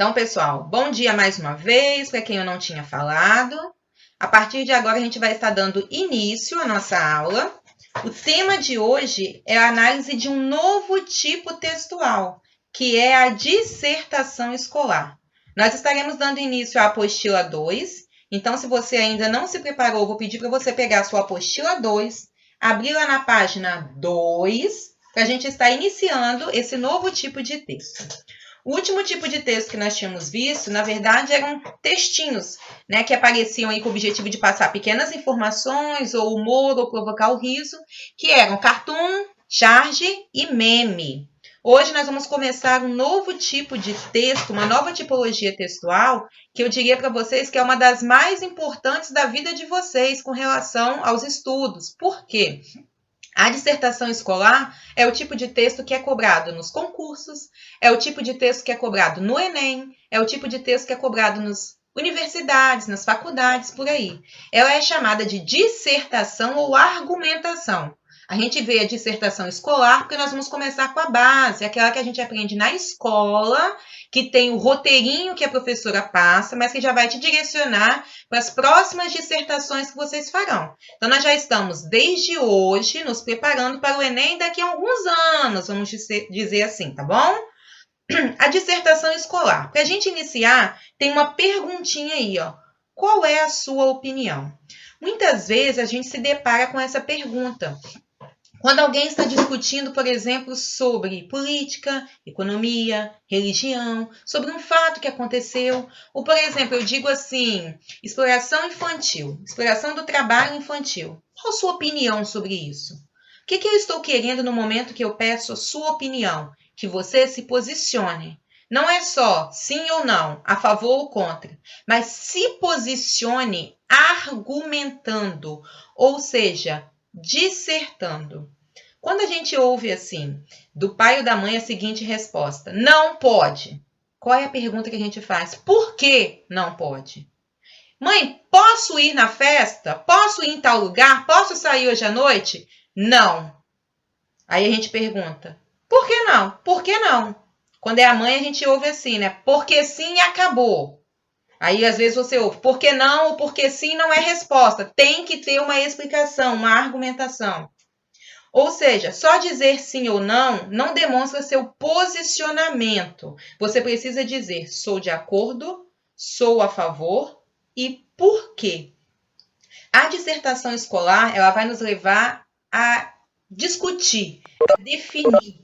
Então, pessoal, bom dia mais uma vez, para quem eu não tinha falado. A partir de agora, a gente vai estar dando início à nossa aula. O tema de hoje é a análise de um novo tipo textual, que é a dissertação escolar. Nós estaremos dando início à apostila 2. Então, se você ainda não se preparou, vou pedir para você pegar a sua apostila 2, abrir lá na página 2, para a gente estar iniciando esse novo tipo de texto. O último tipo de texto que nós tínhamos visto, na verdade, eram textinhos, né, que apareciam aí com o objetivo de passar pequenas informações, ou humor, ou provocar o riso, que eram cartoon, charge e meme. Hoje nós vamos começar um novo tipo de texto, uma nova tipologia textual, que eu diria para vocês que é uma das mais importantes da vida de vocês com relação aos estudos. Por quê? A dissertação escolar é o tipo de texto que é cobrado nos concursos, é o tipo de texto que é cobrado no Enem, é o tipo de texto que é cobrado nas universidades, nas faculdades, por aí. Ela é chamada de dissertação ou argumentação. A gente vê a dissertação escolar porque nós vamos começar com a base, aquela que a gente aprende na escola, que tem o roteirinho que a professora passa, mas que já vai te direcionar para as próximas dissertações que vocês farão. Então, nós já estamos, desde hoje, nos preparando para o Enem daqui a alguns anos, vamos dizer assim, tá bom? A dissertação escolar. Para a gente iniciar, tem uma perguntinha aí, ó. Qual é a sua opinião? Muitas vezes a gente se depara com essa pergunta. Quando alguém está discutindo, por exemplo, sobre política, economia, religião, sobre um fato que aconteceu, ou, por exemplo, eu digo assim, exploração infantil, exploração do trabalho infantil. Qual a sua opinião sobre isso? O que eu estou querendo no momento que eu peço a sua opinião? Que você se posicione. Não é só sim ou não, a favor ou contra, mas se posicione argumentando, ou seja, dissertando. Quando a gente ouve assim, do pai ou da mãe a seguinte resposta: não pode. Qual é a pergunta que a gente faz? Por que não pode? Mãe, posso ir na festa? Posso ir em tal lugar? Posso sair hoje à noite? Não. Aí a gente pergunta: por que não? Por que não? Quando é a mãe, a gente ouve assim, né? Porque sim e acabou. Aí, às vezes, você ouve, por que não ou porque sim não é resposta. Tem que ter uma explicação, uma argumentação. Ou seja, só dizer sim ou não não demonstra seu posicionamento. Você precisa dizer, sou de acordo, sou a favor e por quê. A dissertação escolar, ela vai nos levar a discutir, a definir,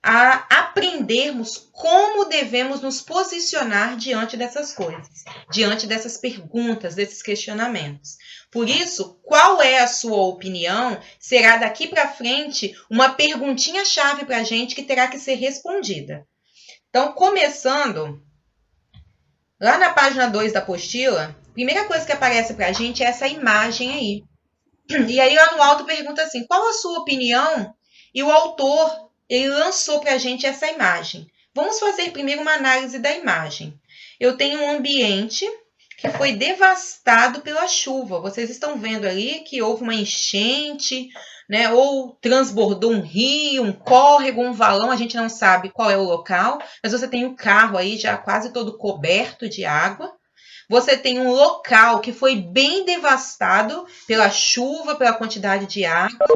a aprendermos como devemos nos posicionar diante dessas coisas, diante dessas perguntas, desses questionamentos. Por isso, qual é a sua opinião? Será daqui para frente uma perguntinha-chave para a gente que terá que ser respondida. Então, começando, lá na página 2 da apostila, a primeira coisa que aparece para a gente é essa imagem aí. E aí lá no alto pergunta assim, qual a sua opinião? E o autor, ele lançou para a gente essa imagem. Vamos fazer primeiro uma análise da imagem. Eu tenho um ambiente que foi devastado pela chuva. Vocês estão vendo ali que houve uma enchente, né? Ou transbordou um rio, um córrego, um valão, a gente não sabe qual é o local, mas você tem o carro aí já quase todo coberto de água. Você tem um local que foi bem devastado pela chuva, pela quantidade de água.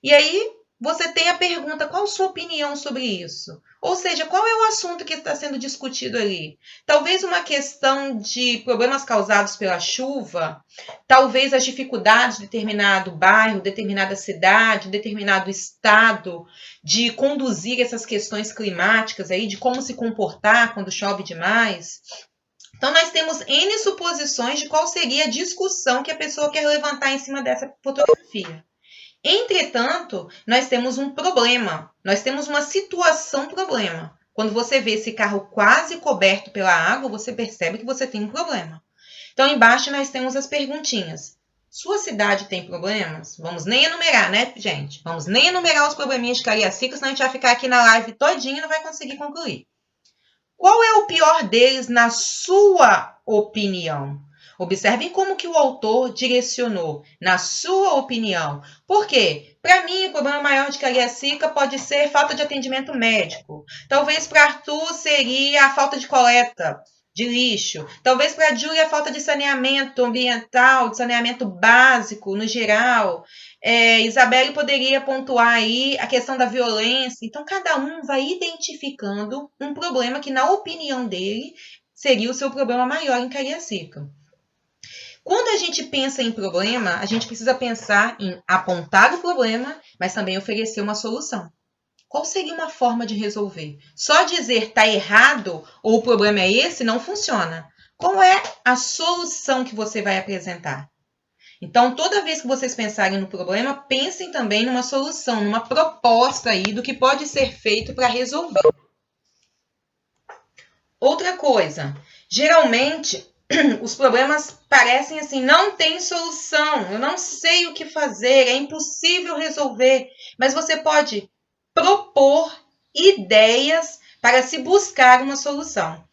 E aí você tem a pergunta, qual a sua opinião sobre isso? Ou seja, qual é o assunto que está sendo discutido ali? Talvez uma questão de problemas causados pela chuva, talvez as dificuldades de determinado bairro, determinada cidade, determinado estado, de conduzir essas questões climáticas aí, de como se comportar quando chove demais. Então, nós temos N suposições de qual seria a discussão que a pessoa quer levantar em cima dessa fotografia. Entretanto, nós temos um problema, nós temos uma situação-problema. Quando você vê esse carro quase coberto pela água, você percebe que você tem um problema. Então, embaixo nós temos as perguntinhas. Sua cidade tem problemas? Vamos nem enumerar, né, gente? Vamos nem enumerar os probleminhas de Cariacica, senão a gente vai ficar aqui na live todinha e não vai conseguir concluir. Qual é o pior deles na sua opinião? Observem como que o autor direcionou, na sua opinião. Por quê? Para mim, o problema maior de Cariacica pode ser falta de atendimento médico. Talvez para Arthur seria a falta de coleta de lixo. Talvez para a Júlia a falta de saneamento ambiental, de saneamento básico no geral. Isabelle poderia pontuar aí a questão da violência. Então, cada um vai identificando um problema que, na opinião dele, seria o seu problema maior em Cariacica. Quando a gente pensa em problema, a gente precisa pensar em apontar o problema, mas também oferecer uma solução. Qual seria uma forma de resolver? Só dizer tá errado ou o problema é esse não funciona. Qual é a solução que você vai apresentar? Então, toda vez que vocês pensarem no problema, pensem também numa solução, numa proposta aí do que pode ser feito para resolver. Outra coisa, geralmente os problemas parecem assim, não tem solução, eu não sei o que fazer, é impossível resolver, mas você pode propor ideias para se buscar uma solução.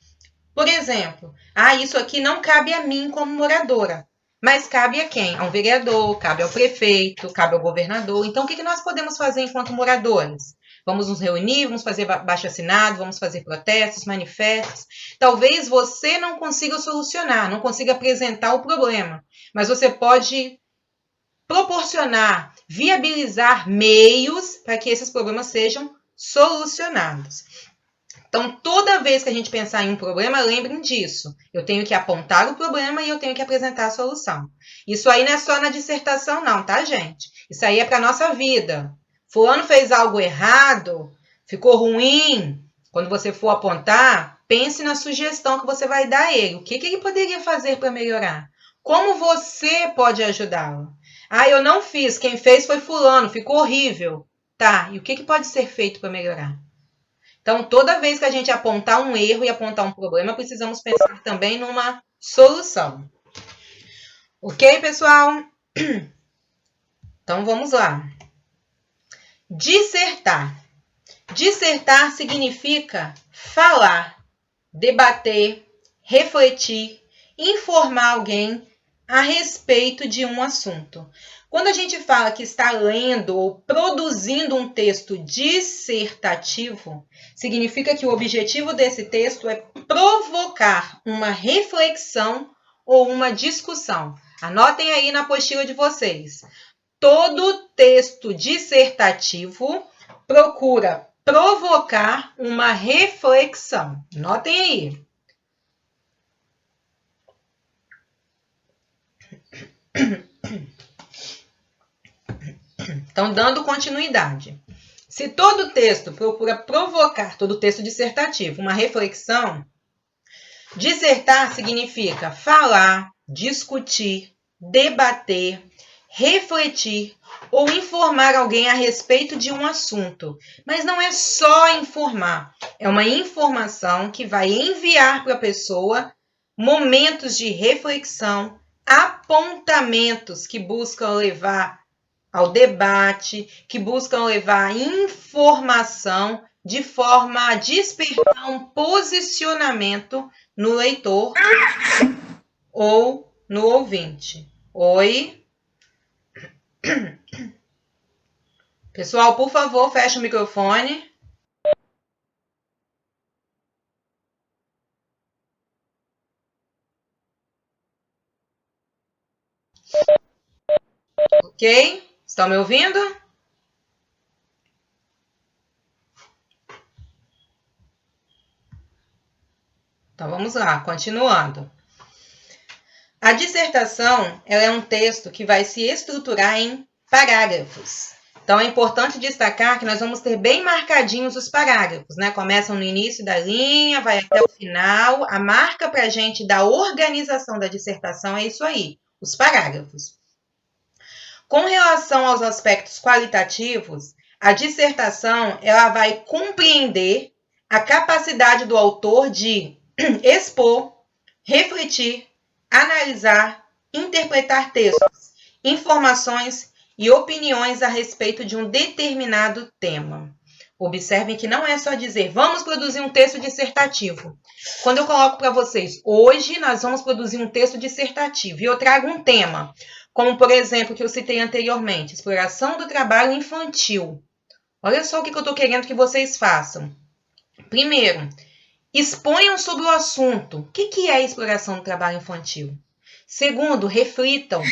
Por exemplo, isso aqui não cabe a mim como moradora, mas cabe a quem? A um vereador, cabe ao prefeito, cabe ao governador. Então, o que nós podemos fazer enquanto moradores? Vamos nos reunir, vamos fazer abaixo-assinado, vamos fazer protestos, manifestos. Talvez você não consiga solucionar, não consiga apresentar o problema, mas você pode proporcionar, viabilizar meios para que esses problemas sejam solucionados. Então, toda vez que a gente pensar em um problema, lembrem disso. Eu tenho que apontar o problema e eu tenho que apresentar a solução. Isso aí não é só na dissertação, não, tá, gente? Isso aí é para a nossa vida. Fulano fez algo errado, ficou ruim. Quando você for apontar, pense na sugestão que você vai dar a ele. O que ele poderia fazer para melhorar? Como você pode ajudá-lo? Eu não fiz, quem fez foi fulano, ficou horrível. Tá, e o que pode ser feito para melhorar? Então, toda vez que a gente apontar um erro e apontar um problema, precisamos pensar também numa solução. Ok, pessoal? Então, vamos lá. Dissertar. Dissertar significa falar, debater, refletir, informar alguém a respeito de um assunto. Quando a gente fala que está lendo ou produzindo um texto dissertativo, significa que o objetivo desse texto é provocar uma reflexão ou uma discussão. Anotem aí na apostila de vocês. Todo texto dissertativo procura provocar uma reflexão. Anotem aí. Então, dando continuidade. Se todo texto procura provocar, todo texto dissertativo, uma reflexão, dissertar significa falar, discutir, debater, refletir ou informar alguém a respeito de um assunto. Mas não é só informar, é uma informação que vai enviar para a pessoa momentos de reflexão, apontamentos que buscam levar ao debate, que buscam levar informação de forma a despertar um posicionamento no leitor ou no ouvinte. Oi? Pessoal, por favor, feche o microfone. Ok? Estão me ouvindo? Então, vamos lá, continuando. A dissertação ela é um texto que vai se estruturar em parágrafos. Então, é importante destacar que nós vamos ter bem marcadinhos os parágrafos, né? Começam no início da linha, vai até o final. A marca para a gente da organização da dissertação é isso aí, os parágrafos. Com relação aos aspectos qualitativos, a dissertação ela vai compreender a capacidade do autor de expor, refletir, analisar, interpretar textos, informações e opiniões a respeito de um determinado tema. Observem que não é só dizer, vamos produzir um texto dissertativo. Quando eu coloco para vocês, hoje nós vamos produzir um texto dissertativo e eu trago um tema, como, por exemplo, que eu citei anteriormente, exploração do trabalho infantil. Olha só o que eu estou querendo que vocês façam. Primeiro, Exponham sobre o assunto. O que é a exploração do trabalho infantil? Segundo, reflitam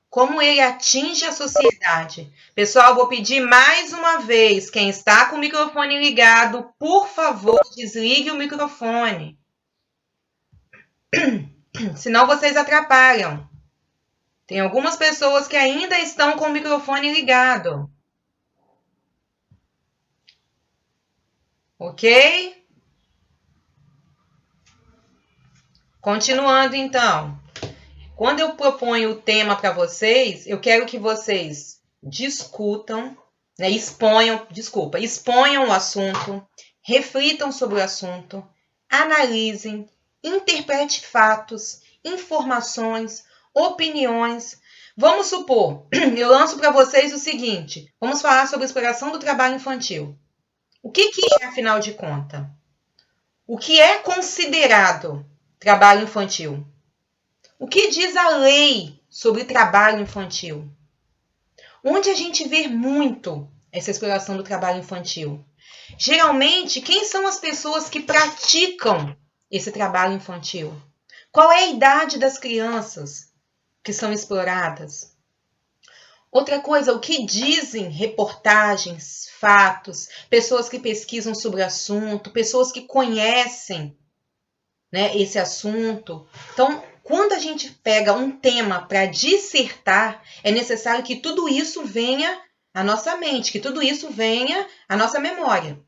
como ele atinge a sociedade. Pessoal, vou pedir mais uma vez, quem está com o microfone ligado, por favor, desligue o microfone. Senão vocês atrapalham. Tem algumas pessoas que ainda estão com o microfone ligado. Ok? Continuando, então. Quando eu proponho o tema para vocês, eu quero que vocês discutam, né, exponham o assunto, reflitam sobre o assunto, analisem, interpretem fatos, informações, opiniões. Vamos supor, eu lanço para vocês o seguinte, vamos falar sobre a exploração do trabalho infantil. O que é, afinal de contas? O que é considerado trabalho infantil? O que diz a lei sobre trabalho infantil? Onde a gente vê muito essa exploração do trabalho infantil? Geralmente, quem são as pessoas que praticam esse trabalho infantil? Qual é a idade das crianças que são exploradas? Outra coisa, o que dizem reportagens, fatos, pessoas que pesquisam sobre o assunto, pessoas que conhecem, né, esse assunto. Então, quando a gente pega um tema para dissertar, é necessário que tudo isso venha à nossa mente, que tudo isso venha à nossa memória.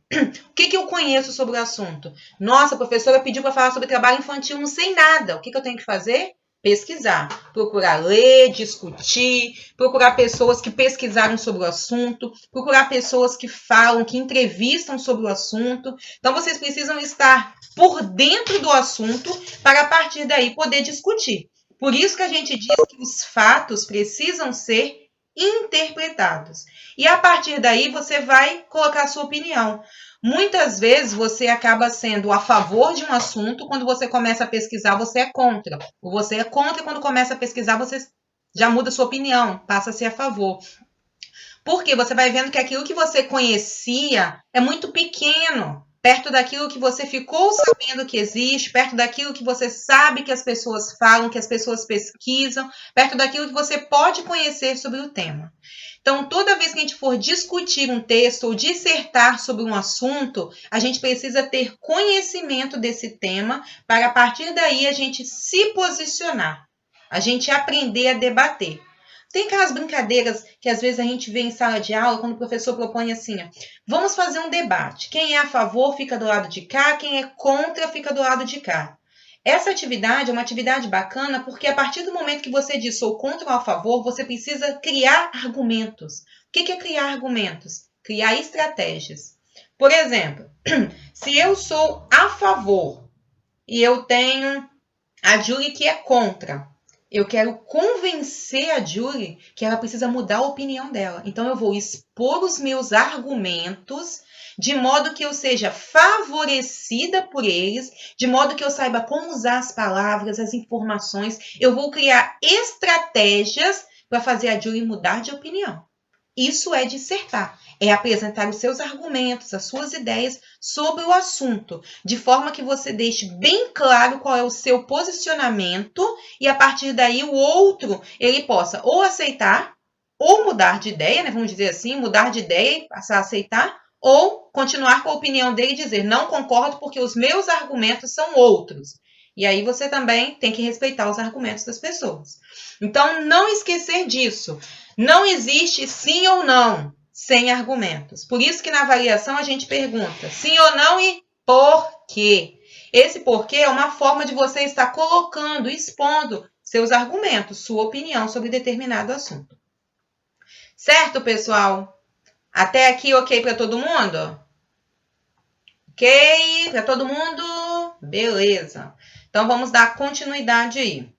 O que eu conheço sobre o assunto? Nossa, a professora pediu para falar sobre trabalho infantil, não sei nada. O que eu tenho que fazer? Pesquisar, procurar ler, discutir, procurar pessoas que pesquisaram sobre o assunto, procurar pessoas que falam, que entrevistam sobre o assunto. Então, vocês precisam estar por dentro do assunto para, a partir daí, poder discutir. Por isso que a gente diz que os fatos precisam ser interpretados. E, a partir daí, você vai colocar a sua opinião. Muitas vezes você acaba sendo a favor de um assunto, quando você começa a pesquisar, você é contra. Ou você é contra e quando começa a pesquisar, você já muda sua opinião, passa a ser a favor. Porque você vai vendo que aquilo que você conhecia é muito pequeno, perto daquilo que você ficou sabendo que existe, perto daquilo que você sabe que as pessoas falam, que as pessoas pesquisam, perto daquilo que você pode conhecer sobre o tema. Então, toda vez que a gente for discutir um texto ou dissertar sobre um assunto, a gente precisa ter conhecimento desse tema para, a partir daí, a gente se posicionar, a gente aprender a debater. Tem aquelas brincadeiras que às vezes a gente vê em sala de aula, quando o professor propõe assim, ó, vamos fazer um debate. Quem é a favor fica do lado de cá, quem é contra fica do lado de cá. Essa atividade é uma atividade bacana porque a partir do momento que você diz sou contra ou a favor, você precisa criar argumentos. O que é criar argumentos? Criar estratégias. Por exemplo, se eu sou a favor e eu tenho a Julie que é contra, eu quero convencer a Julie que ela precisa mudar a opinião dela. Então, eu vou expor os meus argumentos de modo que eu seja favorecida por eles, de modo que eu saiba como usar as palavras, as informações. Eu vou criar estratégias para fazer a Julie mudar de opinião. Isso é dissertar, é apresentar os seus argumentos, as suas ideias sobre o assunto, de forma que você deixe bem claro qual é o seu posicionamento e a partir daí o outro ele possa ou aceitar ou mudar de ideia, né? Vamos dizer assim, mudar de ideia e passar a aceitar, ou continuar com a opinião dele e dizer não concordo porque os meus argumentos são outros. E aí você também tem que respeitar os argumentos das pessoas. Então, não esquecer disso. Não existe sim ou não sem argumentos. Por isso que na avaliação a gente pergunta sim ou não e por quê. Esse porquê é uma forma de você estar colocando, expondo seus argumentos, sua opinião sobre determinado assunto. Certo, pessoal? Até aqui ok para todo mundo? Ok? Para todo mundo? Beleza. Então, vamos dar continuidade aí.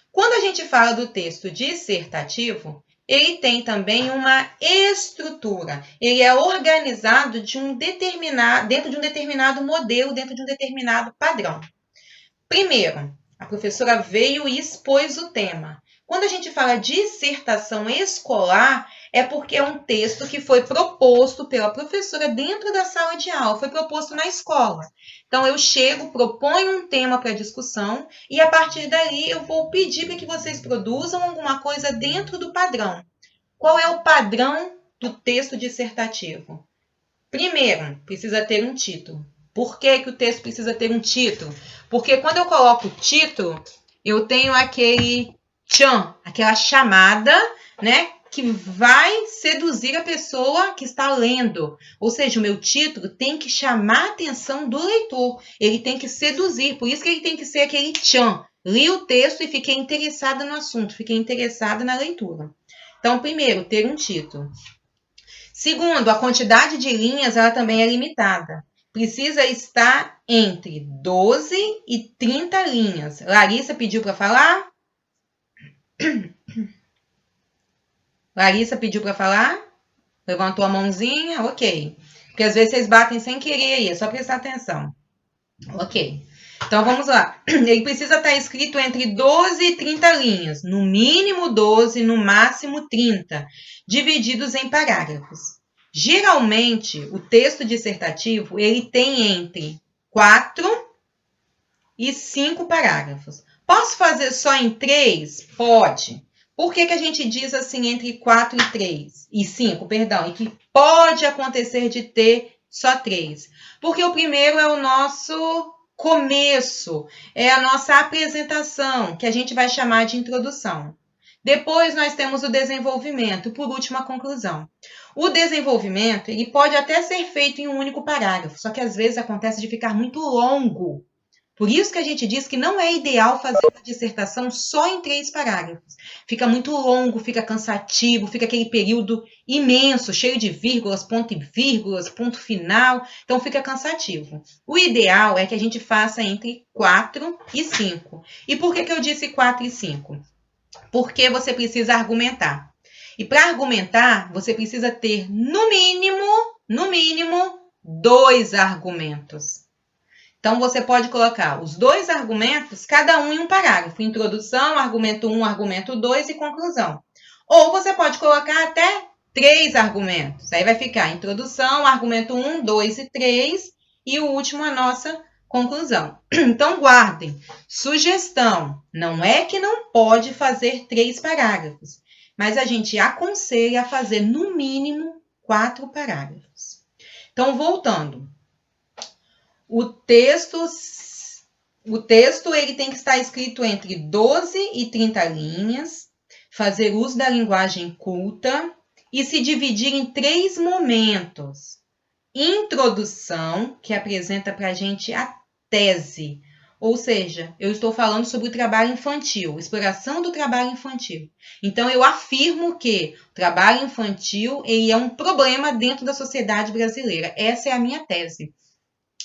Quando a gente fala do texto dissertativo, ele tem também uma estrutura. Ele é organizado dentro de um determinado modelo, dentro de um determinado padrão. Primeiro, a professora veio e expôs o tema. Quando a gente fala dissertação escolar, é porque é um texto que foi proposto pela professora dentro da sala de aula, foi proposto na escola. Então, eu chego, proponho um tema para discussão e, a partir dali, eu vou pedir para que vocês produzam alguma coisa dentro do padrão. Qual é o padrão do texto dissertativo? Primeiro, precisa ter um título. Por que o texto precisa ter um título? Porque quando eu coloco título, eu tenho aquele tchan, aquela chamada, né, que vai seduzir a pessoa que está lendo. Ou seja, o meu título tem que chamar a atenção do leitor. Ele tem que seduzir. Por isso que ele tem que ser aquele tchan. Li o texto e fiquei interessada no assunto, fiquei interessada na leitura. Então, primeiro, ter um título. Segundo, a quantidade de linhas ela também é limitada. Precisa estar entre 12 e 30 linhas. Larissa pediu para falar? Larissa pediu para falar? Levantou a mãozinha? Ok. Porque às vezes vocês batem sem querer aí, é só prestar atenção. Ok. Então vamos lá. Ele precisa estar escrito entre 12 e 30 linhas. No mínimo 12, no máximo 30. Divididos em parágrafos. Geralmente, o texto dissertativo ele tem entre 4 e 5 parágrafos. Posso fazer só em 3? Pode. Por que a gente diz assim entre 4 e 5, perdão, e que pode acontecer de ter só 3? Porque o primeiro é o nosso começo, é a nossa apresentação, que a gente vai chamar de introdução. Depois nós temos o desenvolvimento, e por último a conclusão. O desenvolvimento ele pode até ser feito em um único parágrafo, só que às vezes acontece de ficar muito longo. Por isso que a gente diz que não é ideal fazer uma dissertação só em 3 parágrafos. Fica muito longo, fica cansativo, fica aquele período imenso, cheio de vírgulas, ponto final, então fica cansativo. O ideal é que a gente faça entre 4 e 5. E por que eu disse 4 e 5? Porque você precisa argumentar. E para argumentar, você precisa ter, no mínimo, 2 argumentos. Então, você pode colocar os 2 argumentos, cada um em um parágrafo. Introdução, argumento 1, argumento 2 e conclusão. Ou você pode colocar até 3 argumentos. Aí vai ficar introdução, argumento 1, 2 e 3 e o último a nossa conclusão. Então, guardem. Sugestão. Não é que não pode fazer 3 parágrafos, mas a gente aconselha a fazer no mínimo 4 parágrafos. Então, voltando. O texto ele tem que estar escrito entre 12 e 30 linhas, fazer uso da linguagem culta e se dividir em 3 momentos. Introdução, que apresenta para a gente a tese, ou seja, eu estou falando sobre o trabalho infantil, exploração do trabalho infantil. Então, eu afirmo que o trabalho infantil ele é um problema dentro da sociedade brasileira. Essa é a minha tese.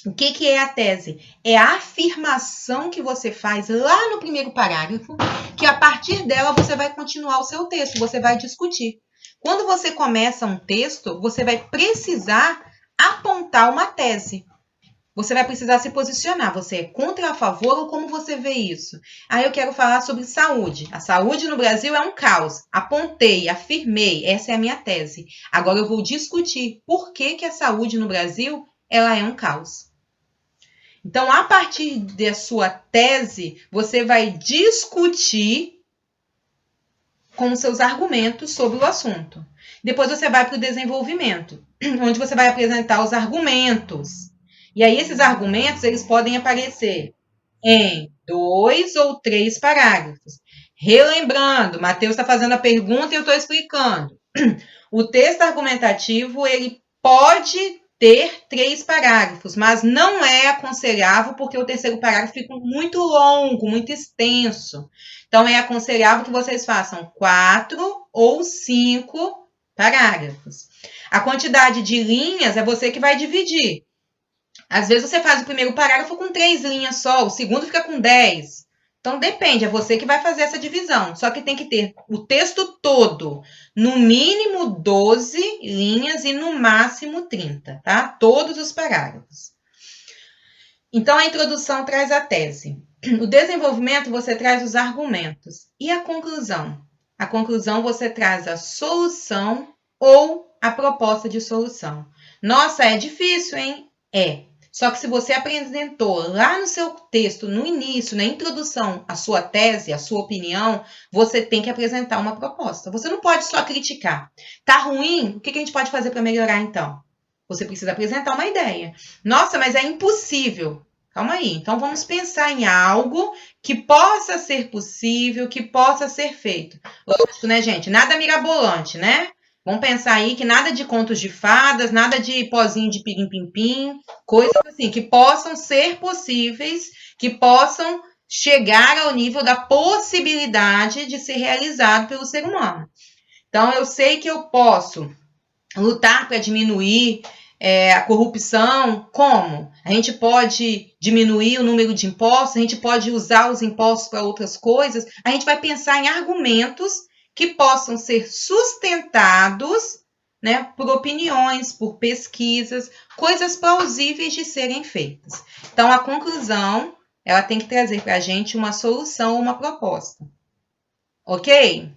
O que é a tese? É a afirmação que você faz lá no primeiro parágrafo, que a partir dela você vai continuar o seu texto, você vai discutir. Quando você começa um texto, você vai precisar apontar uma tese. Você vai precisar se posicionar. Você é contra, a favor ou como você vê isso? Aí eu quero falar sobre saúde. A saúde no Brasil é um caos. Apontei, afirmei, essa é a minha tese. Agora eu vou discutir por que a saúde no Brasil ela é um caos. Então, a partir da sua tese, você vai discutir com seus argumentos sobre o assunto. Depois você vai para o desenvolvimento, onde você vai apresentar os argumentos. E aí, esses argumentos, eles podem aparecer em 2 ou 3 parágrafos. Relembrando, Matheus está fazendo a pergunta e eu estou explicando. O texto argumentativo, ele pode ter 3 parágrafos, mas não é aconselhável porque o terceiro parágrafo fica muito longo, muito extenso. Então, é aconselhável que vocês façam 4 ou 5 parágrafos. A quantidade de linhas é você que vai dividir. Às vezes você faz o primeiro parágrafo com 3 linhas só, o segundo fica com 10. Então, depende, é você que vai fazer essa divisão. Só que tem que ter o texto todo, no mínimo 12 linhas e no máximo 30, tá? Todos os parágrafos. Então, a introdução traz a tese. O desenvolvimento você traz os argumentos. E a conclusão? A conclusão você traz a solução ou a proposta de solução. Nossa, é difícil, hein? É. Só que se você apresentou lá no seu texto, no início, na introdução, a sua tese, a sua opinião, você tem que apresentar uma proposta. Você não pode só criticar. Tá ruim? O que a gente pode fazer para melhorar, então? Você precisa apresentar uma ideia. Nossa, mas é impossível. Calma aí. Então, vamos pensar em algo que possa ser possível, que possa ser feito. Lógico, né, gente? Nada mirabolante, né? Vamos pensar aí que nada de contos de fadas, nada de pozinho de pirim-pim-pim, coisas assim que possam ser possíveis, que possam chegar ao nível da possibilidade de ser realizado pelo ser humano. Então, eu sei que eu posso lutar para diminuir a corrupção. Como? A gente pode diminuir o número de impostos, a gente pode usar os impostos para outras coisas. A gente vai pensar em argumentos que possam ser sustentados, né, por opiniões, por pesquisas, coisas plausíveis de serem feitas. Então, a conclusão, ela tem que trazer para a gente uma solução, uma proposta. Ok?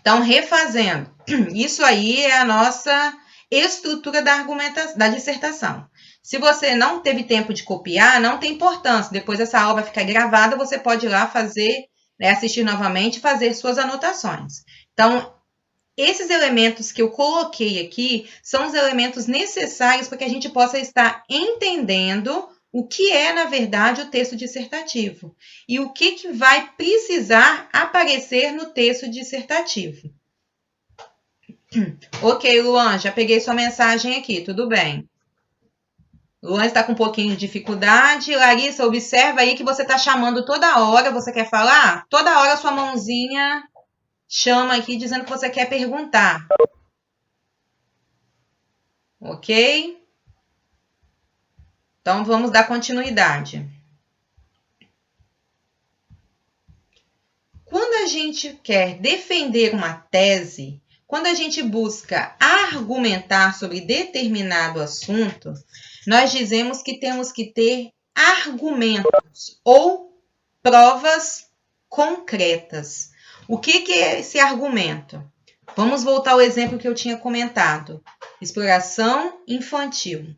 Então, refazendo, isso aí é a nossa estrutura da argumentação, da dissertação. Se você não teve tempo de copiar, não tem importância. Depois essa aula vai ficar gravada, você pode ir lá fazer, né, assistir novamente e fazer suas anotações. Então, esses elementos que eu coloquei aqui são os elementos necessários para que a gente possa estar entendendo o que é, na verdade, o texto dissertativo e o que vai precisar aparecer no texto dissertativo. Ok, Luan, já peguei sua mensagem aqui, tudo bem. Luan está com um pouquinho de dificuldade. Larissa, observa aí que você está chamando toda hora. Você quer falar? Toda hora sua mãozinha chama aqui dizendo que você quer perguntar. Ok? Então, vamos dar continuidade. Quando a gente quer defender uma tese, quando a gente busca argumentar sobre determinado assunto, nós dizemos que temos que ter argumentos ou provas concretas. O que é esse argumento? Vamos voltar ao exemplo que eu tinha comentado. Exploração infantil.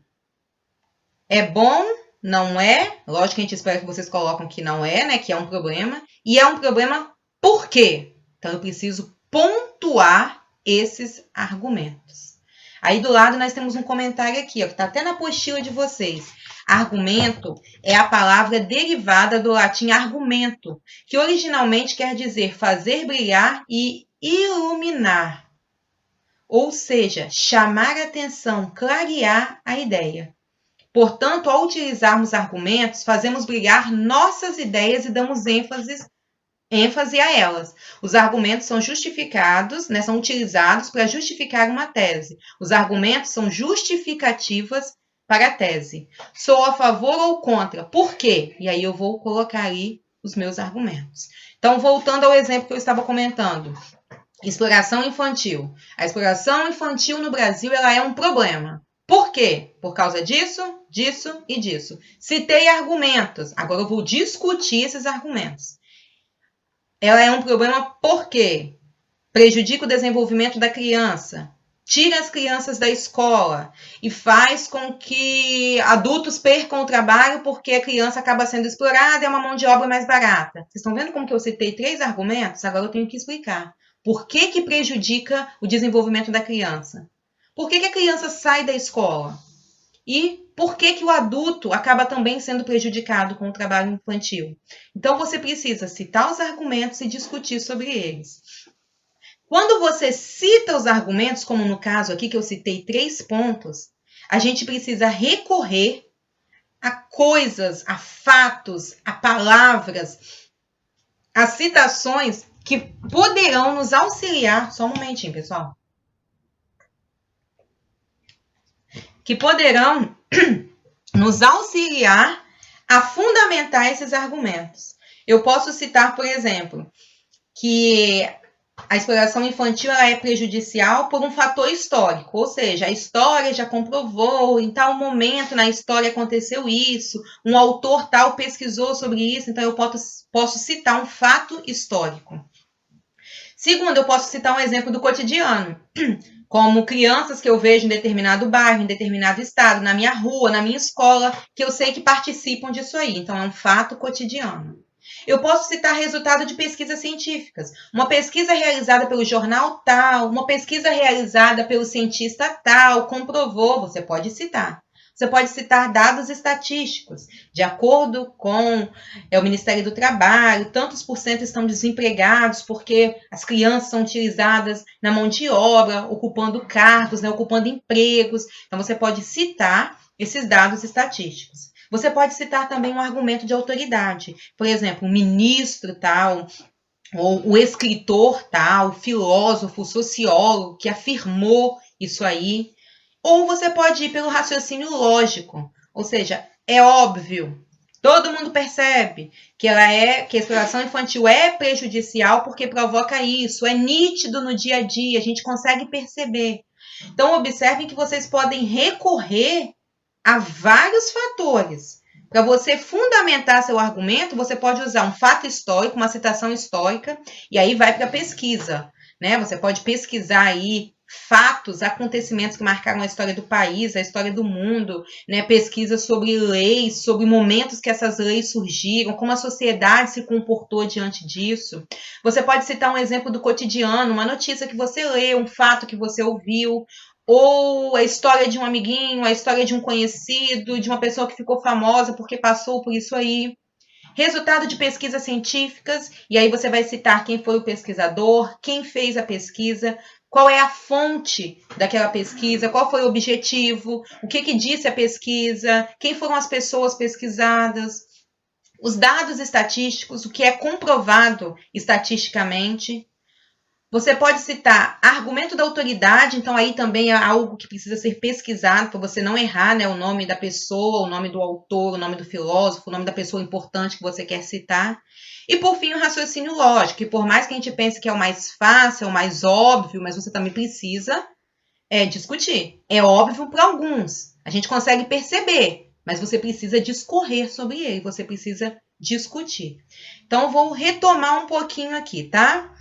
É bom? Não é? Lógico que a gente espera que vocês colocam que não é, né? Que é um problema. E é um problema por quê? Então, eu preciso pontuar esses argumentos. Aí, do lado, nós temos um comentário aqui, ó, que está até na apostila de vocês. Argumento é a palavra derivada do latim argumento, que originalmente quer dizer fazer brilhar e iluminar. Ou seja, chamar a atenção, clarear a ideia. Portanto, ao utilizarmos argumentos, fazemos brilhar nossas ideias e damos ênfase a elas. Os argumentos são justificados, né, são utilizados para justificar uma tese. Os argumentos são justificativas para a tese. Sou a favor ou contra? Por quê? E aí eu vou colocar aí os meus argumentos. Então, voltando ao exemplo que eu estava comentando. Exploração infantil. A exploração infantil no Brasil ela é um problema. Por quê? Por causa disso, disso e disso. Citei argumentos. Agora eu vou discutir esses argumentos. Ela é um problema porque prejudica o desenvolvimento da criança, tira as crianças da escola e faz com que adultos percam o trabalho porque a criança acaba sendo explorada e é uma mão de obra mais barata. Vocês estão vendo como que eu citei 3 argumentos? Agora eu tenho que explicar. Por que prejudica o desenvolvimento da criança? Por que a criança sai da escola? E por que o adulto acaba também sendo prejudicado com o trabalho infantil? Então, você precisa citar os argumentos e discutir sobre eles. Quando você cita os argumentos, como no caso aqui que eu citei 3 pontos, a gente precisa recorrer a coisas, a fatos, a palavras, a citações que poderão nos auxiliar. Só um momentinho, pessoal. Que poderão nos auxiliar a fundamentar esses argumentos. Eu posso citar, por exemplo, que a exploração infantil ela é prejudicial por um fator histórico, ou seja, a história já comprovou, em tal momento na história aconteceu isso, um autor tal pesquisou sobre isso, então eu posso citar um fato histórico. Segundo, eu posso citar um exemplo do cotidiano, como crianças que eu vejo em determinado bairro, em determinado estado, na minha rua, na minha escola, que eu sei que participam disso aí, então é um fato cotidiano. Eu posso citar resultado de pesquisas científicas. Uma pesquisa realizada pelo jornal tal, uma pesquisa realizada pelo cientista tal, comprovou, você pode citar. Você pode citar dados estatísticos. De acordo com o Ministério do Trabalho, tantos por cento estão desempregados porque as crianças são utilizadas na mão de obra, ocupando cargos, né, ocupando empregos. Então, você pode citar esses dados estatísticos. Você pode citar também um argumento de autoridade. Por exemplo, o ministro tal, ou o escritor tal, o filósofo, o sociólogo que afirmou isso aí. Ou você pode ir pelo raciocínio lógico. Ou seja, é óbvio, todo mundo percebe que a exploração infantil é prejudicial porque provoca isso. É nítido no dia a dia, a gente consegue perceber. Então, observem que vocês podem recorrer a vários fatores. Para você fundamentar seu argumento, você pode usar um fato histórico, uma citação histórica, e aí vai para a pesquisa, né? Você pode pesquisar aí fatos, acontecimentos que marcaram a história do país, a história do mundo, né? Pesquisa sobre leis, sobre momentos que essas leis surgiram, como a sociedade se comportou diante disso. Você pode citar um exemplo do cotidiano, uma notícia que você leu, um fato que você ouviu, ou a história de um amiguinho, a história de um conhecido, de uma pessoa que ficou famosa porque passou por isso aí. Resultado de pesquisas científicas, e aí você vai citar quem foi o pesquisador, quem fez a pesquisa, qual é a fonte daquela pesquisa, qual foi o objetivo, o que disse a pesquisa, quem foram as pessoas pesquisadas, os dados estatísticos, o que é comprovado estatisticamente. Você pode citar argumento da autoridade, então aí também é algo que precisa ser pesquisado para você não errar, né, o nome da pessoa, o nome do autor, o nome do filósofo, o nome da pessoa importante que você quer citar. E por fim, o raciocínio lógico, que por mais que a gente pense que é o mais fácil, é o mais óbvio, mas você também precisa discutir. É óbvio para alguns, a gente consegue perceber, mas você precisa discorrer sobre ele, você precisa discutir. Então, eu vou retomar um pouquinho aqui, tá?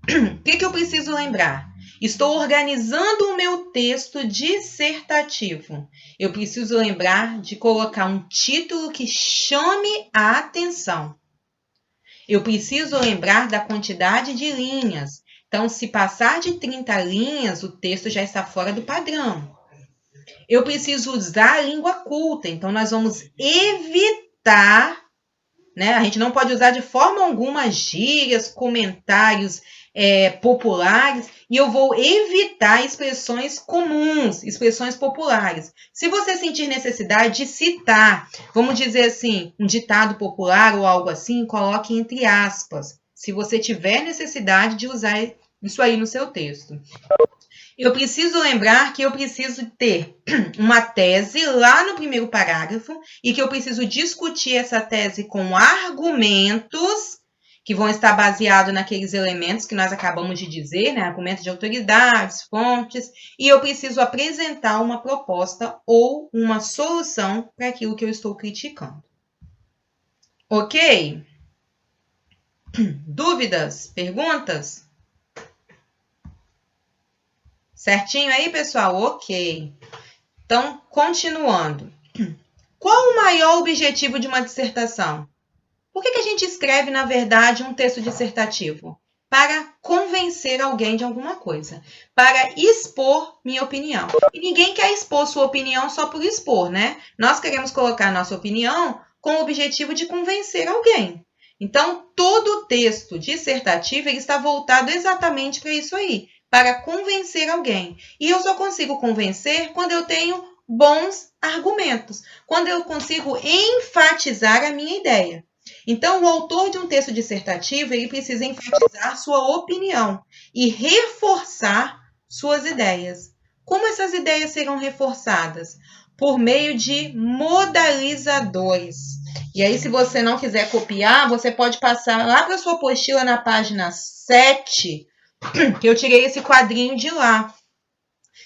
O que eu preciso lembrar? Estou organizando o meu texto dissertativo. Eu preciso lembrar de colocar um título que chame a atenção. Eu preciso lembrar da quantidade de linhas. Então, se passar de 30 linhas, o texto já está fora do padrão. Eu preciso usar a língua culta. Então, nós vamos evitar, né? A gente não pode usar de forma alguma gírias, comentários populares, e eu vou evitar expressões comuns, expressões populares. Se você sentir necessidade de citar, vamos dizer assim, um ditado popular ou algo assim, coloque entre aspas, se você tiver necessidade de usar isso aí no seu texto. Eu preciso lembrar que eu preciso ter uma tese lá no primeiro parágrafo e que eu preciso discutir essa tese com argumentos que vão estar baseados naqueles elementos que nós acabamos de dizer, né? Argumentos de autoridades, fontes, e eu preciso apresentar uma proposta ou uma solução para aquilo que eu estou criticando. Ok? Dúvidas? Perguntas? Certinho aí, pessoal? Ok. Então, continuando. Qual o maior objetivo de uma dissertação? Por que a gente escreve, na verdade, um texto dissertativo? Para convencer alguém de alguma coisa. Para expor minha opinião. E ninguém quer expor sua opinião só por expor, né? Nós queremos colocar nossa opinião com o objetivo de convencer alguém. Então, todo texto dissertativo ele está voltado exatamente para isso aí. Para convencer alguém. E eu só consigo convencer quando eu tenho bons argumentos. Quando eu consigo enfatizar a minha ideia. Então, o autor de um texto dissertativo, ele precisa enfatizar sua opinião e reforçar suas ideias. Como essas ideias serão reforçadas? Por meio de modalizadores. E aí, se você não quiser copiar, você pode passar lá para a sua apostila na página 7 que eu tirei esse quadrinho de lá.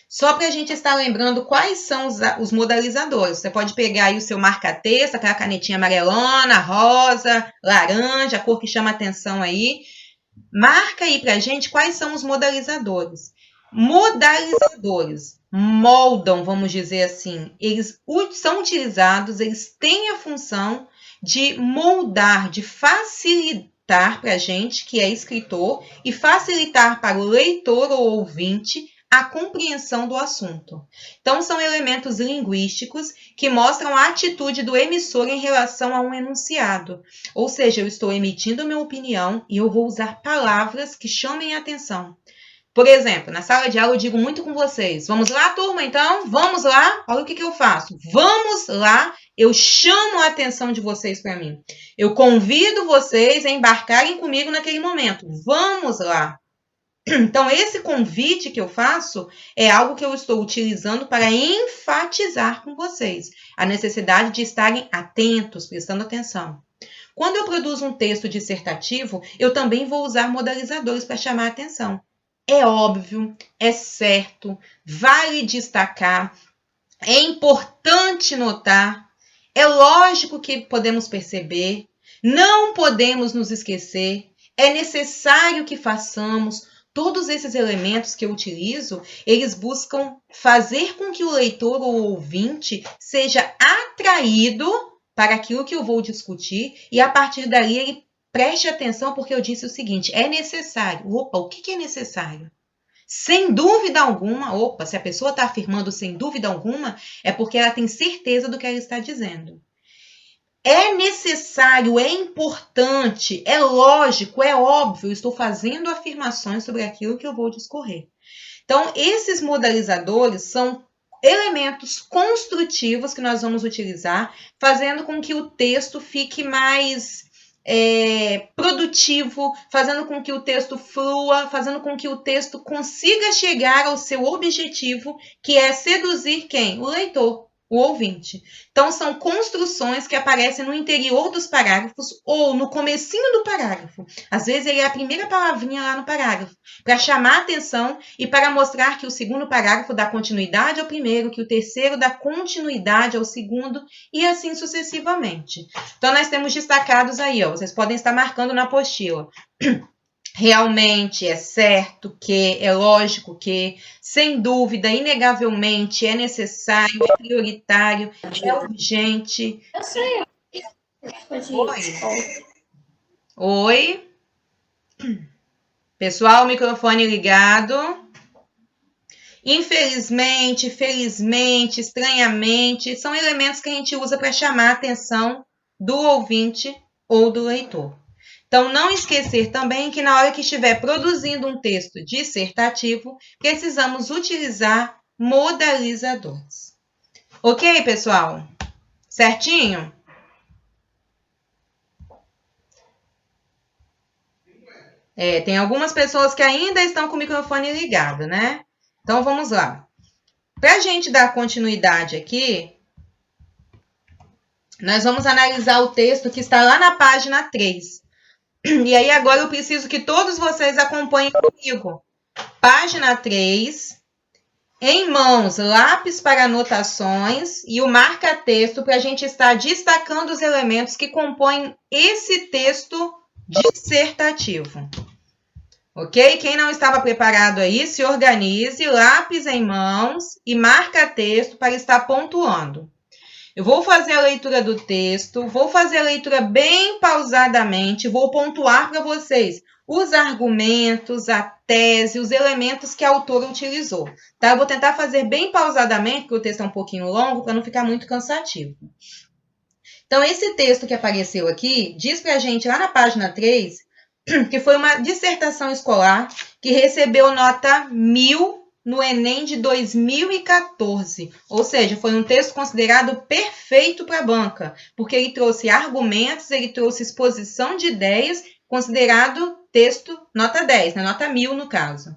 Só para a gente estar lembrando quais são os modalizadores. Você pode pegar aí o seu marca-texto, aquela canetinha amarelona, rosa, laranja, a cor que chama atenção aí. Marca aí para a gente quais são os modalizadores. Modalizadores moldam, vamos dizer assim, eles são utilizados, eles têm a função de moldar, de facilitar para a gente, que é escritor, e facilitar para o leitor ou ouvinte a compreensão do assunto. Então, são elementos linguísticos que mostram a atitude do emissor em relação a um enunciado. Ou seja, eu estou emitindo minha opinião e eu vou usar palavras que chamem a atenção. Por exemplo, na sala de aula eu digo muito com vocês, vamos lá, turma, então? Vamos lá? Olha o que eu faço. Vamos lá, eu chamo a atenção de vocês para mim. Eu convido vocês a embarcarem comigo naquele momento. Vamos lá. Então, esse convite que eu faço é algo que eu estou utilizando para enfatizar com vocês a necessidade de estarem atentos, prestando atenção. Quando eu produzo um texto dissertativo, eu também vou usar modalizadores para chamar a atenção. É óbvio, é certo, vale destacar, é importante notar, é lógico que podemos perceber, não podemos nos esquecer, é necessário que façamos. Todos esses elementos que eu utilizo, eles buscam fazer com que o leitor ou ouvinte seja atraído para aquilo que eu vou discutir e a partir dali ele preste atenção porque eu disse o seguinte, é necessário. Opa, o que é necessário? Sem dúvida alguma, se a pessoa está afirmando sem dúvida alguma, é porque ela tem certeza do que ela está dizendo. É necessário, é importante, é lógico, é óbvio, estou fazendo afirmações sobre aquilo que eu vou discorrer. Então, esses modalizadores são elementos construtivos que nós vamos utilizar, fazendo com que o texto fique mais produtivo, fazendo com que o texto flua, fazendo com que o texto consiga chegar ao seu objetivo, que é seduzir quem? O leitor. O ouvinte. Então, são construções que aparecem no interior dos parágrafos ou no comecinho do parágrafo. Às vezes, ele é a primeira palavrinha lá no parágrafo, para chamar a atenção e para mostrar que o segundo parágrafo dá continuidade ao primeiro, que o terceiro dá continuidade ao segundo e assim sucessivamente. Então, nós temos destacados aí, vocês podem estar marcando na apostila. Realmente, é certo que, é lógico que, sem dúvida, inegavelmente, é necessário, é prioritário, é urgente. Eu sei. Oi. Oi. Pessoal, microfone ligado. Infelizmente, felizmente, estranhamente, são elementos que a gente usa para chamar a atenção do ouvinte ou do leitor. Então, não esquecer também que na hora que estiver produzindo um texto dissertativo, precisamos utilizar modalizadores. Ok, pessoal? Certinho? Tem algumas pessoas que ainda estão com o microfone ligado, né? Então, vamos lá. Para a gente dar continuidade aqui, nós vamos analisar o texto que está lá na página 3. E aí, agora eu preciso que todos vocês acompanhem comigo. Página 3, em mãos, lápis para anotações e o marca-texto para a gente estar destacando os elementos que compõem esse texto dissertativo. Ok? Quem não estava preparado aí, se organize, lápis em mãos e marca-texto para estar pontuando. Eu vou fazer a leitura do texto, vou fazer a leitura bem pausadamente, vou pontuar para vocês os argumentos, a tese, os elementos que a autora utilizou. Tá? Eu vou tentar fazer bem pausadamente, porque o texto é um pouquinho longo, para não ficar muito cansativo. Então, esse texto que apareceu aqui diz para a gente lá na página 3 que foi uma dissertação escolar que recebeu nota 1000 no Enem de 2014. Ou seja, foi um texto considerado perfeito para a banca, porque ele trouxe argumentos, ele trouxe exposição de ideias, considerado texto nota 10, né? Nota 1000 no caso.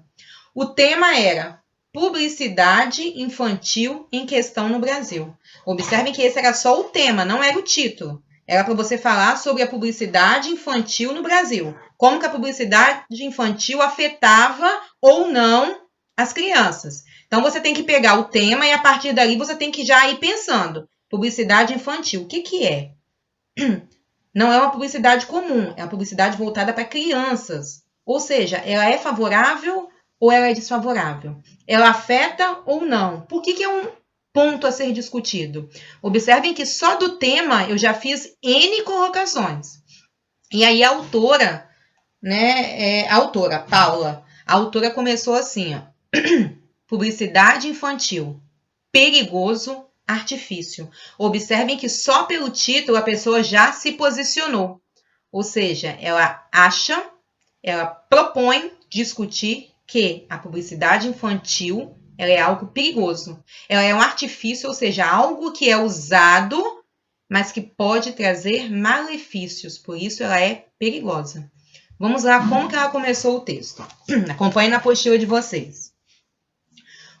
O tema era publicidade infantil em questão no Brasil. Observem que esse era só o tema, não era o título. Era para você falar sobre a publicidade infantil no Brasil. Como que a publicidade infantil afetava ou não as crianças. Então, você tem que pegar o tema e, a partir dali, você tem que já ir pensando. Publicidade infantil, o que que é? Não é uma publicidade comum, é uma publicidade voltada para crianças. Ou seja, ela é favorável ou ela é desfavorável? Ela afeta ou não? Por que que é um ponto a ser discutido? Observem que só do tema eu já fiz N colocações. E aí a autora, né, Paula, a autora começou assim, ó. Publicidade infantil, perigoso, artifício. Observem que só pelo título a pessoa já se posicionou. Ou seja, ela acha, ela propõe discutir que a publicidade infantil ela é algo perigoso. Ela é um artifício, ou seja, algo que é usado, mas que pode trazer malefícios. Por isso ela é perigosa. Vamos lá, como que ela começou o texto. Acompanhe na apostila de vocês.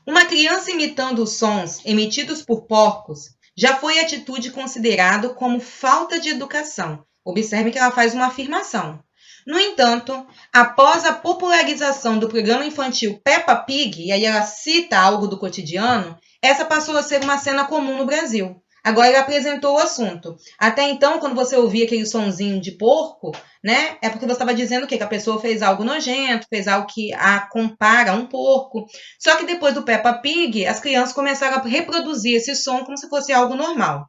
Uma criança imitando os sons emitidos por porcos já foi atitude considerado como falta de educação. Observe que ela faz uma afirmação. No entanto, após a popularização do programa infantil Peppa Pig, e aí ela cita algo do cotidiano, essa passou a ser uma cena comum no Brasil. Agora ele apresentou o assunto. Até então, quando você ouvia aquele sonzinho de porco, né, é porque você estava dizendo o quê? Que a pessoa fez algo nojento, fez algo que a compara a um porco. Só que depois do Peppa Pig, as crianças começaram a reproduzir esse som como se fosse algo normal.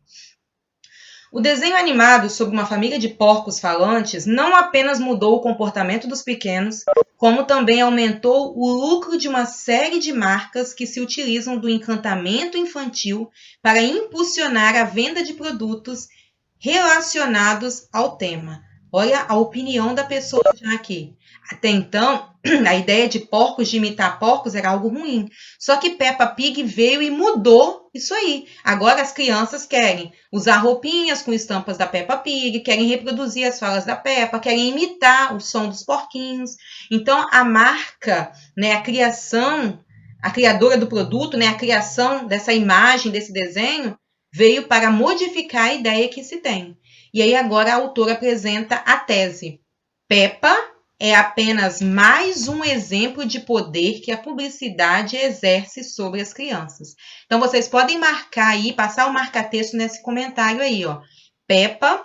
O desenho animado sobre uma família de porcos falantes não apenas mudou o comportamento dos pequenos, como também aumentou o lucro de uma série de marcas que se utilizam do encantamento infantil para impulsionar a venda de produtos relacionados ao tema. Olha a opinião da pessoa já aqui. Até então, a ideia de porcos, de imitar porcos, era algo ruim. Só que Peppa Pig veio e mudou isso aí. Agora as crianças querem usar roupinhas com estampas da Peppa Pig, querem reproduzir as falas da Peppa, querem imitar o som dos porquinhos. Então, a marca, né, a criação, a criadora do produto, né, a criação dessa imagem, desse desenho, veio para modificar a ideia que se tem. E aí agora a autora apresenta a tese. Peppa é apenas mais um exemplo de poder que a publicidade exerce sobre as crianças. Então, vocês podem marcar aí, passar o marca-texto nesse comentário aí, ó. Peppa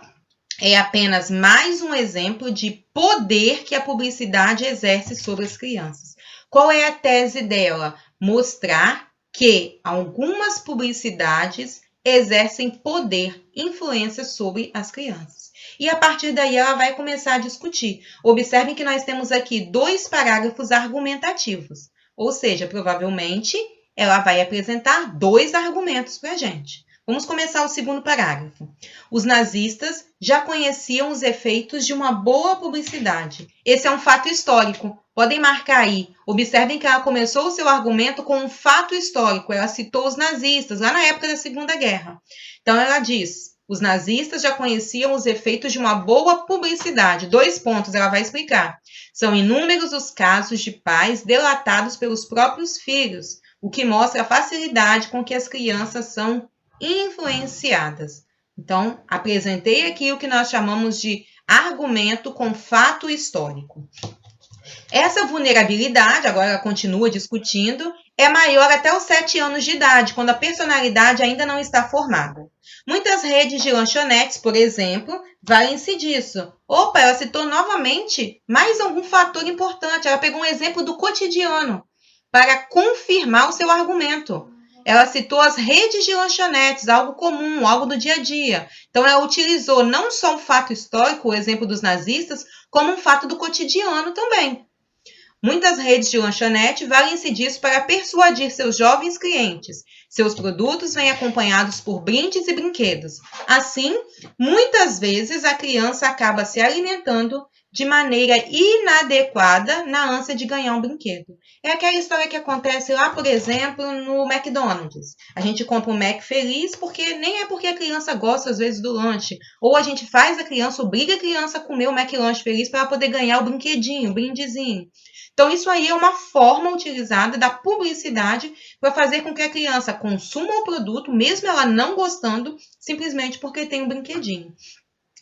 é apenas mais um exemplo de poder que a publicidade exerce sobre as crianças. Qual é a tese dela? Mostrar que algumas publicidades exercem poder, influência sobre as crianças. E a partir daí ela vai começar a discutir. Observem que nós temos aqui 2 parágrafos argumentativos. Ou seja, provavelmente ela vai apresentar 2 argumentos para a gente. Vamos começar o segundo parágrafo. Os nazistas já conheciam os efeitos de uma boa publicidade. Esse é um fato histórico. Podem marcar aí. Observem que ela começou o seu argumento com um fato histórico. Ela citou os nazistas, lá na época da Segunda Guerra. Então, ela diz, os nazistas já conheciam os efeitos de uma boa publicidade. 2 pontos, ela vai explicar. São inúmeros os casos de pais delatados pelos próprios filhos, o que mostra a facilidade com que as crianças são influenciadas. Então, apresentei aqui o que nós chamamos de argumento com fato histórico. Essa vulnerabilidade, agora ela continua discutindo, é maior até os 7 anos de idade, quando a personalidade ainda não está formada. Muitas redes de lanchonetes, por exemplo, valem-se disso. Opa, ela citou novamente mais algum fator importante. Ela pegou um exemplo do cotidiano para confirmar o seu argumento. Ela citou as redes de lanchonetes, algo comum, algo do dia a dia. Então, ela utilizou não só um fato histórico, o exemplo dos nazistas, como um fato do cotidiano também. Muitas redes de lanchonete valem-se disso para persuadir seus jovens clientes. Seus produtos vêm acompanhados por brindes e brinquedos. Assim, muitas vezes a criança acaba se alimentando de maneira inadequada na ânsia de ganhar um brinquedo. É aquela história que acontece lá, por exemplo, no McDonald's. A gente compra um Mac feliz porque nem é porque a criança gosta, às vezes, do lanche. Ou a gente faz a criança, obriga a criança a comer o McLanche feliz para poder ganhar o brinquedinho, o brindezinho. Então, isso aí é uma forma utilizada da publicidade para fazer com que a criança consuma o produto, mesmo ela não gostando, simplesmente porque tem um brinquedinho.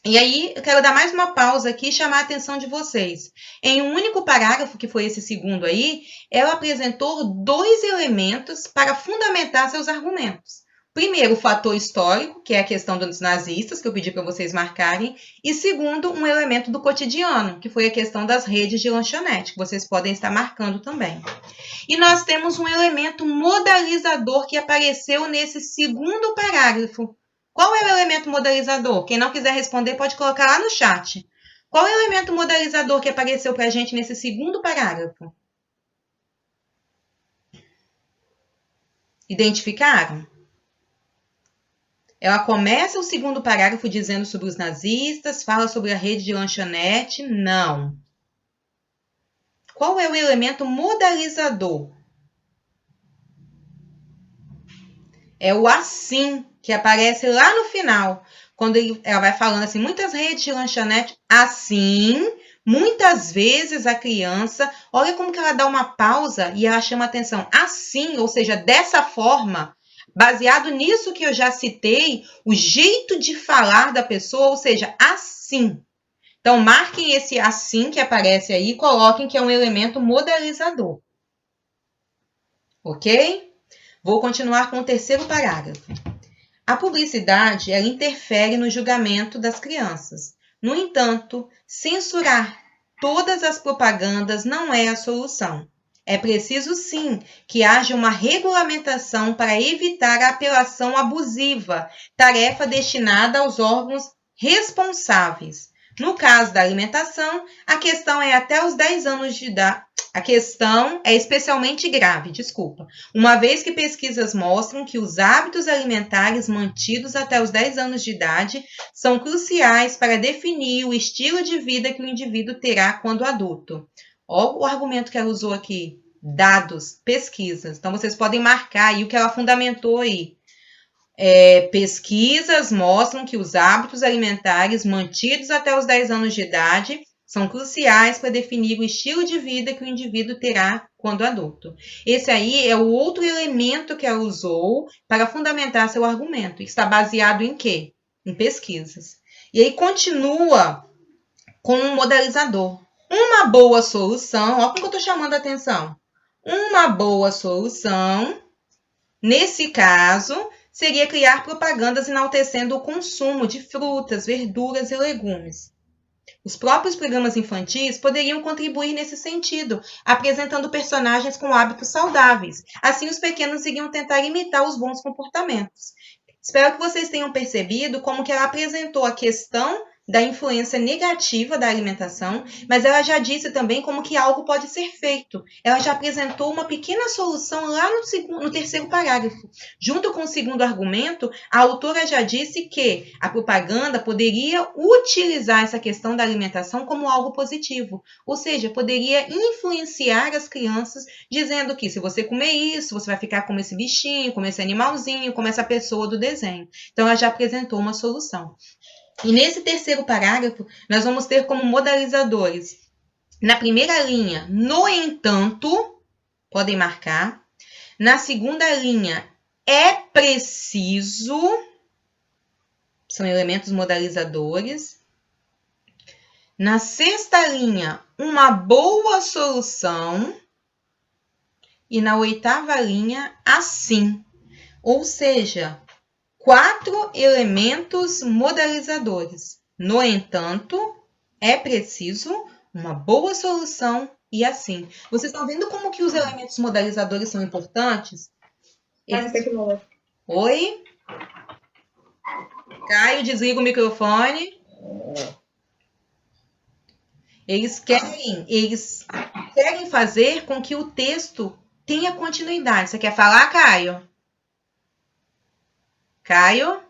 E aí, eu quero dar mais uma pausa aqui e chamar a atenção de vocês. Em um único parágrafo, que foi esse segundo aí, ela apresentou 2 elementos para fundamentar seus argumentos. Primeiro, o fator histórico, que é a questão dos nazistas, que eu pedi para vocês marcarem. E segundo, um elemento do cotidiano, que foi a questão das redes de lanchonete, que vocês podem estar marcando também. E nós temos um elemento modalizador que apareceu nesse segundo parágrafo. Qual é o elemento modalizador? Quem não quiser responder pode colocar lá no chat. Qual é o elemento modalizador que apareceu para a gente nesse segundo parágrafo? Identificaram? Ela começa o segundo parágrafo dizendo sobre os nazistas, fala sobre a rede de lanchonete. Não. Qual é o elemento modalizador? É o assim, que aparece lá no final. Quando ela vai falando assim, muitas redes de lanchonete, assim, muitas vezes a criança, olha como que ela dá uma pausa e ela chama atenção. Assim, ou seja, dessa forma, baseado nisso que eu já citei, o jeito de falar da pessoa, ou seja, assim. Então, marquem esse assim que aparece aí e coloquem que é um elemento modalizador. Ok? Vou continuar com o terceiro parágrafo. A publicidade, ela interfere no julgamento das crianças. No entanto, censurar todas as propagandas não é a solução. É preciso, sim, que haja uma regulamentação para evitar a apelação abusiva, tarefa destinada aos órgãos responsáveis. No caso da alimentação, a questão é até os 10 anos de idade. A questão é especialmente grave, uma vez que pesquisas mostram que os hábitos alimentares mantidos até os 10 anos de idade são cruciais para definir o estilo de vida que o indivíduo terá quando adulto. Olha o argumento que ela usou aqui. Dados, pesquisas. Então, vocês podem marcar aí o que ela fundamentou aí. Pesquisas mostram que os hábitos alimentares mantidos até os 10 anos de idade são cruciais para definir o estilo de vida que o indivíduo terá quando adulto. Esse aí é o outro elemento que ela usou para fundamentar seu argumento. Está baseado em quê? Em pesquisas. E aí continua com um modalizador. Uma boa solução, olha como eu estou chamando a atenção. Uma boa solução, nesse caso, seria criar propagandas enaltecendo o consumo de frutas, verduras e legumes. Os próprios programas infantis poderiam contribuir nesse sentido, apresentando personagens com hábitos saudáveis. Assim, os pequenos iriam tentar imitar os bons comportamentos. Espero que vocês tenham percebido como que ela apresentou a questão da influência negativa da alimentação, mas ela já disse também como que algo pode ser feito. Ela já apresentou uma pequena solução lá no terceiro parágrafo. Junto com o segundo argumento, a autora já disse que a propaganda poderia utilizar essa questão da alimentação como algo positivo, ou seja, poderia influenciar as crianças, dizendo que se você comer isso, você vai ficar como esse bichinho, como esse animalzinho, como essa pessoa do desenho. Então, ela já apresentou uma solução. E nesse terceiro parágrafo, nós vamos ter como modalizadores, na primeira linha, no entanto, podem marcar. Na segunda linha, é preciso, são elementos modalizadores. Na sexta linha, uma boa solução. E na oitava linha, assim. Ou seja, 4 elementos modalizadores. No entanto, é preciso uma boa solução e assim. Vocês estão vendo como que os elementos modalizadores são importantes? Oi? Caio, desliga o microfone. Eles querem fazer com que o texto tenha continuidade. Você quer falar, Caio? Caio?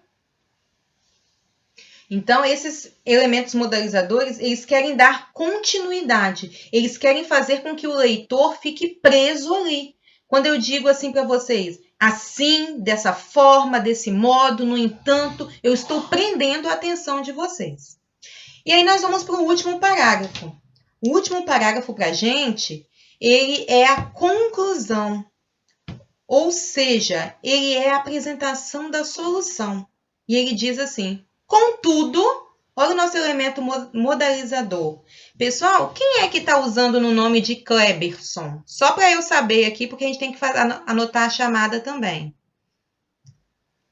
Então, esses elementos modalizadores, eles querem dar continuidade. Eles querem fazer com que o leitor fique preso ali. Quando eu digo assim para vocês, assim, dessa forma, desse modo, no entanto, eu estou prendendo a atenção de vocês. E aí nós vamos para o último parágrafo. O último parágrafo para a gente, ele é a conclusão. Ou seja, ele é a apresentação da solução. E ele diz assim: contudo, Olha o nosso elemento modalizador. Pessoal, quem é que está usando no nome de Kleberson? Só para eu saber aqui, porque a gente tem que anotar a chamada também.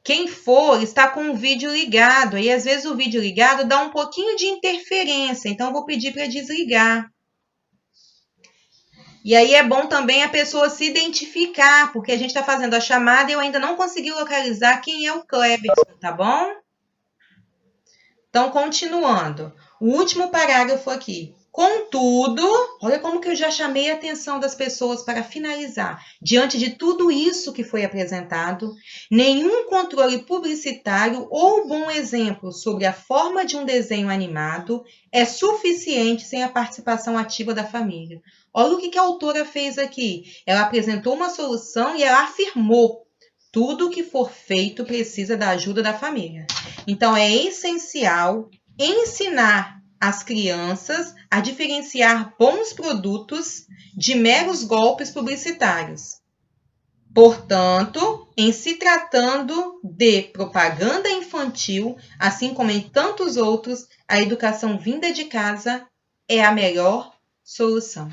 Quem for, está com o vídeo ligado. Aí, às vezes, o vídeo ligado dá um pouquinho de interferência. Então, eu vou pedir para desligar. E aí, é bom também a pessoa se identificar, porque a gente está fazendo a chamada e eu ainda não consegui localizar quem é o Kleberson, tá bom? Então, continuando. O último parágrafo aqui. Contudo, olha como que eu já chamei a atenção das pessoas para finalizar. Diante de tudo isso que foi apresentado, nenhum controle publicitário ou bom exemplo sobre a forma de um desenho animado é suficiente sem a participação ativa da família. Olha o que a autora fez aqui. Ela apresentou uma solução e ela afirmou: tudo que for feito precisa da ajuda da família. Então, é essencial ensinar as crianças a diferenciar bons produtos de meros golpes publicitários. Portanto, em se tratando de propaganda infantil, assim como em tantos outros, a educação vinda de casa é a melhor solução.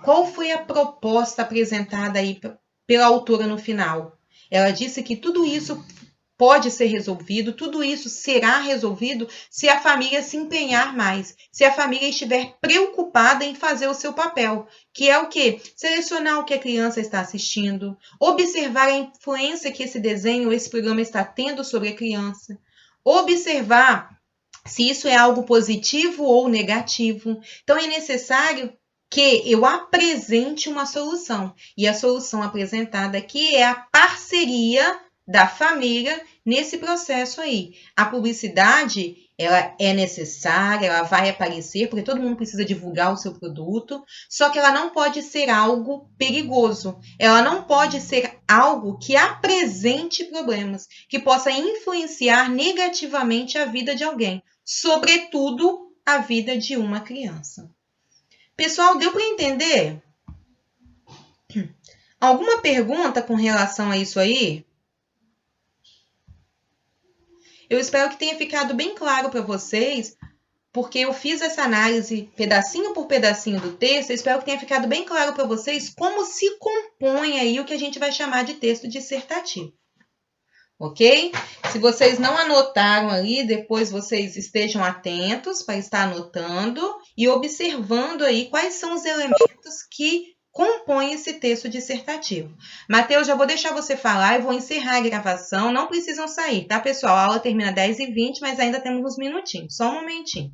Qual foi a proposta apresentada aí pela autora no final? Ela disse que tudo isso pode ser resolvido, tudo isso será resolvido se a família se empenhar mais, se a família estiver preocupada em fazer o seu papel, que é o quê? Selecionar o que a criança está assistindo, observar a influência que esse desenho, esse programa está tendo sobre a criança, observar se isso é algo positivo ou negativo. Então, é necessário que eu apresente uma solução. E a solução apresentada aqui é a parceria da família nesse processo aí. A publicidade, ela é necessária, ela vai aparecer, porque todo mundo precisa divulgar o seu produto, só que ela não pode ser algo perigoso. Ela não pode ser algo que apresente problemas, que possa influenciar negativamente a vida de alguém, sobretudo a vida de uma criança. Pessoal, deu para entender? Alguma pergunta com relação a isso aí? Eu espero que tenha ficado bem claro para vocês, porque eu fiz essa análise pedacinho por pedacinho do texto. Eu espero que tenha ficado bem claro para vocês como se compõe aí o que a gente vai chamar de texto dissertativo. Ok? Se vocês não anotaram ali, depois vocês estejam atentos para estar anotando e observando aí quais são os elementos que compõem esse texto dissertativo. Mateus, já vou deixar você falar e vou encerrar a gravação. Não precisam sair, tá, pessoal? A aula termina 10h20, mas ainda temos uns minutinhos. Só um momentinho.